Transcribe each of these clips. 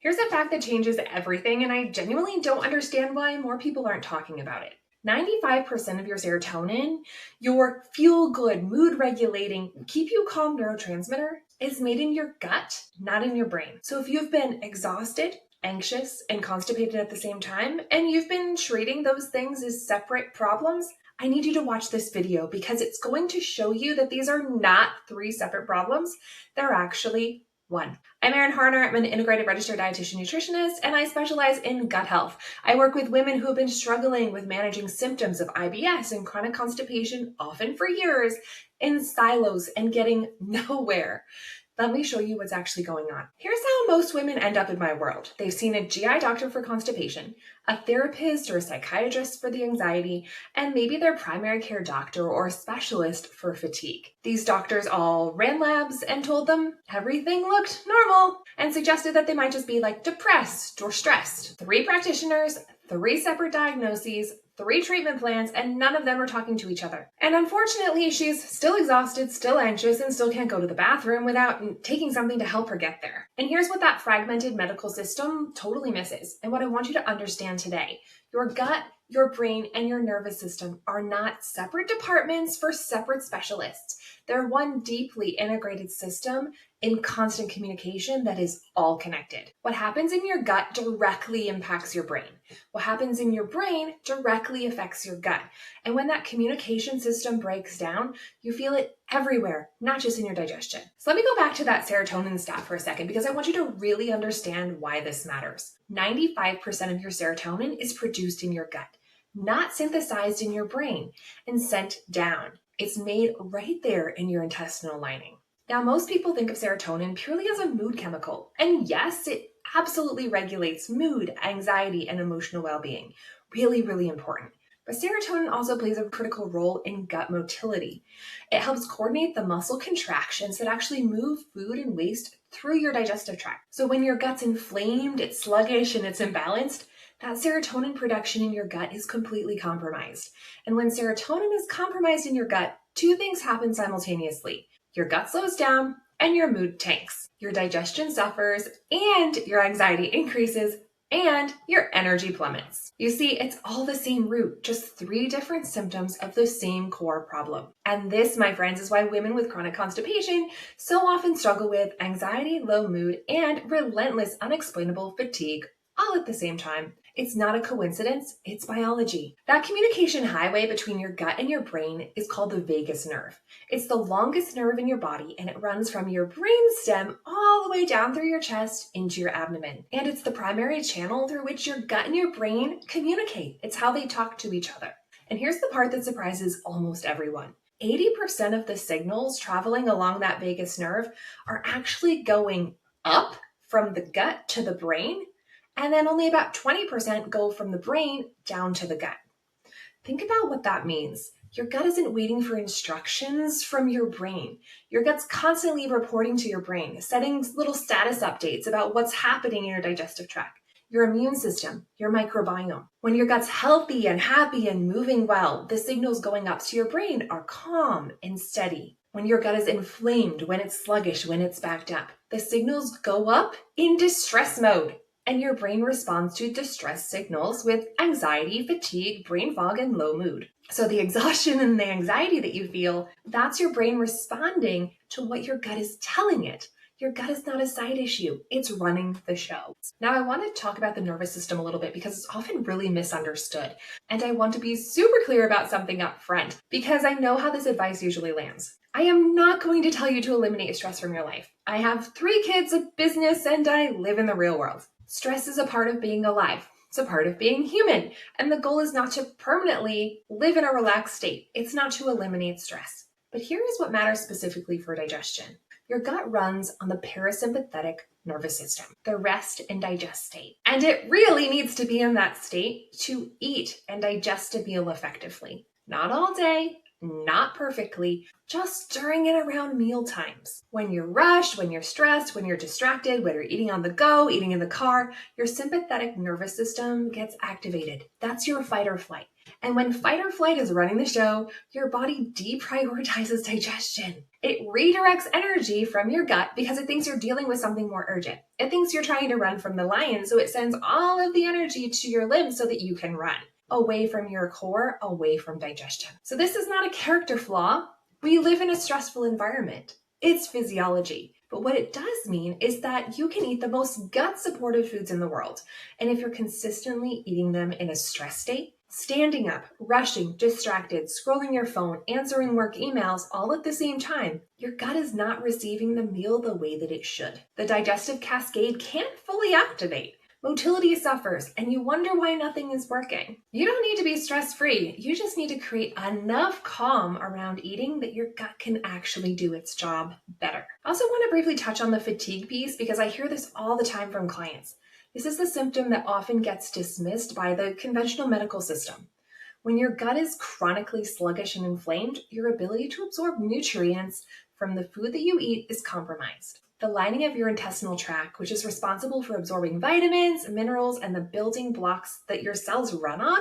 Here's a fact that changes everything, and I genuinely don't understand why more people aren't talking about it. 95% of your serotonin, your feel-good, mood-regulating, keep you calm neurotransmitter, is made in your gut, not in your brain. So if you've been exhausted, anxious, and constipated at the same time, and you've been treating those things as separate problems, I need you to watch this video because it's going to show you that these are not three separate problems. They're actually one. I'm Erin Harner. I'm an integrative registered dietitian nutritionist, and I specialize in gut health. I work with women who have been struggling with managing symptoms of IBS and chronic constipation, often for years, in silos and getting nowhere. Let me show you what's actually going on. Here's how most women end up in my world. They've seen a GI doctor for constipation, a therapist or a psychiatrist for the anxiety, and maybe their primary care doctor or specialist for fatigue. These doctors all ran labs and told them everything looked normal and suggested that they might just be like depressed or stressed. 3 practitioners, 3 separate diagnoses, 3 treatment plans, and none of them are talking to each other. And unfortunately, she's still exhausted, still anxious, and still can't go to the bathroom without taking something to help her get there. And here's what that fragmented medical system totally misses, and what I want you to understand today. Your gut, your brain, and your nervous system are not separate departments for separate specialists. They're one deeply integrated system in constant communication that is all connected. What happens in your gut directly impacts your brain. What happens in your brain directly affects your gut. And when that communication system breaks down, you feel it everywhere, not just in your digestion. So let me go back to that serotonin stat for a second, because I want you to really understand why this matters. 95% of your serotonin is produced in your gut, not synthesized in your brain and sent down. It's made right there in your intestinal lining. Now, most people think of serotonin purely as a mood chemical. And yes, it absolutely regulates mood, anxiety, and emotional well-being. Really, really important. But serotonin also plays a critical role in gut motility. It helps coordinate the muscle contractions that actually move food and waste through your digestive tract. So when your gut's inflamed, it's sluggish, and it's imbalanced, that serotonin production in your gut is completely compromised. And when serotonin is compromised in your gut, 2 things happen simultaneously. Your gut slows down and your mood tanks. Your digestion suffers and your anxiety increases and your energy plummets. You see, it's all the same root, just 3 different symptoms of the same core problem. And this, my friends, is why women with chronic constipation so often struggle with anxiety, low mood, and relentless unexplainable fatigue all at the same time. It's not a coincidence, it's biology. That communication highway between your gut and your brain is called the vagus nerve. It's the longest nerve in your body, and it runs from your brainstem all the way down through your chest into your abdomen. And it's the primary channel through which your gut and your brain communicate. It's how they talk to each other. And here's the part that surprises almost everyone. 80% of the signals traveling along that vagus nerve are actually going up from the gut to the brain, and then only about 20% go from the brain down to the gut. Think about what that means. Your gut isn't waiting for instructions from your brain. Your gut's constantly reporting to your brain, setting little status updates about what's happening in your digestive tract, your immune system, your microbiome. When your gut's healthy and happy and moving well, the signals going up to your brain are calm and steady. When your gut is inflamed, when it's sluggish, when it's backed up, the signals go up in distress mode. And your brain responds to distress signals with anxiety, fatigue, brain fog, and low mood. So the exhaustion and the anxiety that you feel, that's your brain responding to what your gut is telling it. Your gut is not a side issue. It's running the show. Now, I want to talk about the nervous system a little bit because it's often really misunderstood. And I want to be super clear about something up front because I know how this advice usually lands. I am not going to tell you to eliminate stress from your life. I have 3 kids, a business, and I live in the real world. Stress is a part of being alive. It's a part of being human. And the goal is not to permanently live in a relaxed state. It's not to eliminate stress. But here is what matters specifically for digestion. Your gut runs on the parasympathetic nervous system, the rest and digest state. And it really needs to be in that state to eat and digest a meal effectively. Not all day, not perfectly, just during and around meal times. When you're rushed, when you're stressed, when you're distracted, whether you're eating on the go, eating in the car, your sympathetic nervous system gets activated. That's your fight or flight. And when fight or flight is running the show, your body deprioritizes digestion. It redirects energy from your gut because it thinks you're dealing with something more urgent. It thinks you're trying to run from the lion, so it sends all of the energy to your limbs so that you can run away from your core, away from digestion. So this is not a character flaw. We live in a stressful environment. It's physiology. But what it does mean is that you can eat the most gut-supportive foods in the world. And if you're consistently eating them in a stress state, standing up, rushing, distracted, scrolling your phone, answering work emails all at the same time, your gut is not receiving the meal the way that it should. The digestive cascade can't fully activate. Motility suffers, and you wonder why nothing is working. You don't need to be stress-free. You just need to create enough calm around eating that your gut can actually do its job better. I also want to briefly touch on the fatigue piece because I hear this all the time from clients. This is the symptom that often gets dismissed by the conventional medical system. When your gut is chronically sluggish and inflamed, your ability to absorb nutrients from the food that you eat is compromised. The lining of your intestinal tract, which is responsible for absorbing vitamins, minerals, and the building blocks that your cells run on,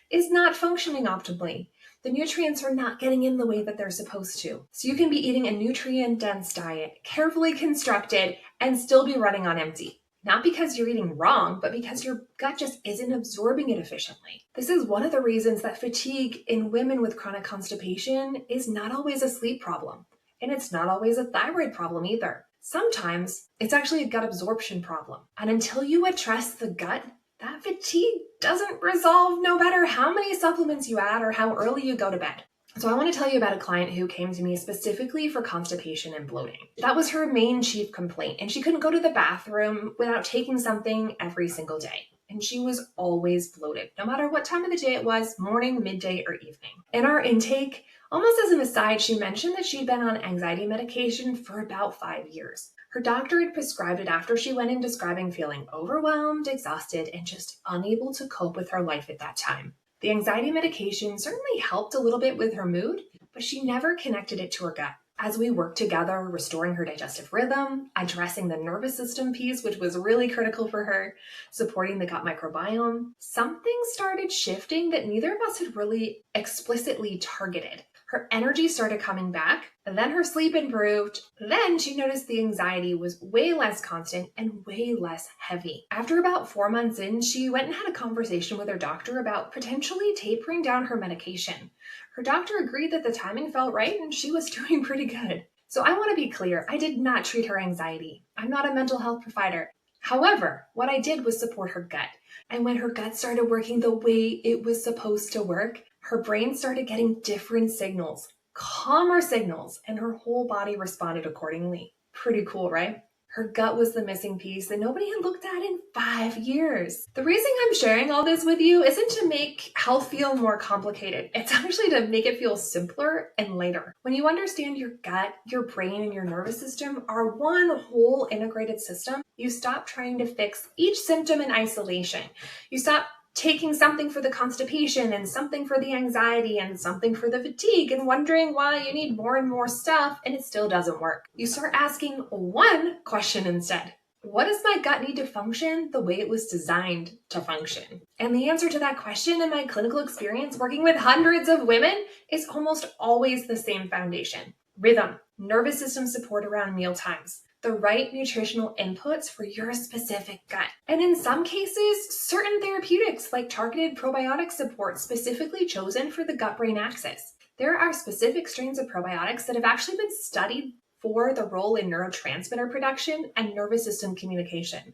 is not functioning optimally. The nutrients are not getting in the way that they're supposed to. So you can be eating a nutrient-dense diet, carefully constructed, and still be running on empty. Not because you're eating wrong, but because your gut just isn't absorbing it efficiently. This is one of the reasons that fatigue in women with chronic constipation is not always a sleep problem. And it's not always a thyroid problem either. Sometimes it's actually a gut absorption problem. And until you address the gut, that fatigue doesn't resolve no matter how many supplements you add or how early you go to bed. So I want to tell you about a client who came to me specifically for constipation and bloating. That was her main chief complaint, and she couldn't go to the bathroom without taking something every single day. And she was always bloated, no matter what time of the day it was, morning, midday, or evening. In our intake, almost as an aside, she mentioned that she'd been on anxiety medication for about 5 years. Her doctor had prescribed it after she went in describing feeling overwhelmed, exhausted, and just unable to cope with her life at that time. The anxiety medication certainly helped a little bit with her mood, but she never connected it to her gut. As we worked together, restoring her digestive rhythm, addressing the nervous system piece, which was really critical for her, supporting the gut microbiome, something started shifting that neither of us had really explicitly targeted. Her energy started coming back, and then her sleep improved. Then she noticed the anxiety was way less constant and way less heavy. After about 4 months in, she went and had a conversation with her doctor about potentially tapering down her medication. Her doctor agreed that the timing felt right and she was doing pretty good. So I want to be clear, I did not treat her anxiety. I'm not a mental health provider. However, what I did was support her gut. And when her gut started working the way it was supposed to work, her brain started getting different signals, calmer signals, and her whole body responded accordingly. Pretty cool, right? Her gut was the missing piece that nobody had looked at in 5 years. The reason I'm sharing all this with you isn't to make health feel more complicated. It's actually to make it feel simpler and lighter. When you understand your gut, your brain, and your nervous system are one whole integrated system, you stop trying to fix each symptom in isolation. You stop taking something for the constipation and something for the anxiety and something for the fatigue and wondering why you need more and more stuff and it still doesn't work. You start asking one question instead. What does my gut need to function the way it was designed to function? And the answer to that question in my clinical experience working with hundreds of women is almost always the same foundation. Rhythm, nervous system support around meal times, the right nutritional inputs for your specific gut. And in some cases, certain therapeutics like targeted probiotic support specifically chosen for the gut-brain axis. There are specific strains of probiotics that have actually been studied for the role in neurotransmitter production and nervous system communication.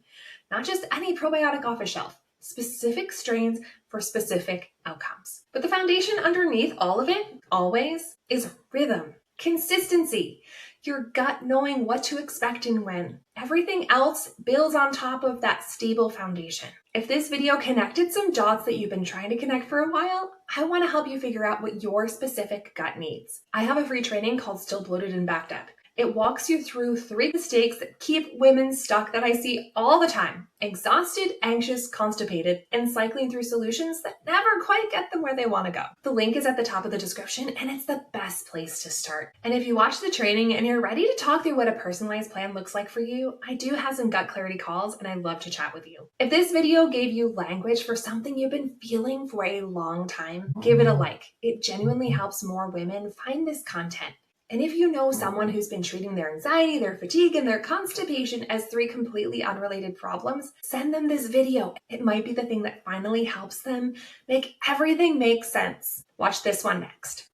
Not just any probiotic off a shelf, specific strains for specific outcomes. But the foundation underneath all of it, always, is rhythm, consistency. Your gut knowing what to expect and when. Everything else builds on top of that stable foundation. If this video connected some dots that you've been trying to connect for a while, I want to help you figure out what your specific gut needs. I have a free training called Still Bloated and Backed Up. It walks you through 3 mistakes that keep women stuck that I see all the time: exhausted, anxious, constipated, and cycling through solutions that never quite get them where they want to go. The link is at the top of the description, and it's the best place to start. And if you watch the training and you're ready to talk through what a personalized plan looks like for you, I do have some gut clarity calls, and I'd love to chat with you. If this video gave you language for something you've been feeling for a long time, give it a like. It genuinely helps more women find this content. And if you know someone who's been treating their anxiety, their fatigue, and their constipation as 3 completely unrelated problems, send them this video. It might be the thing that finally helps them make everything make sense. Watch this one next.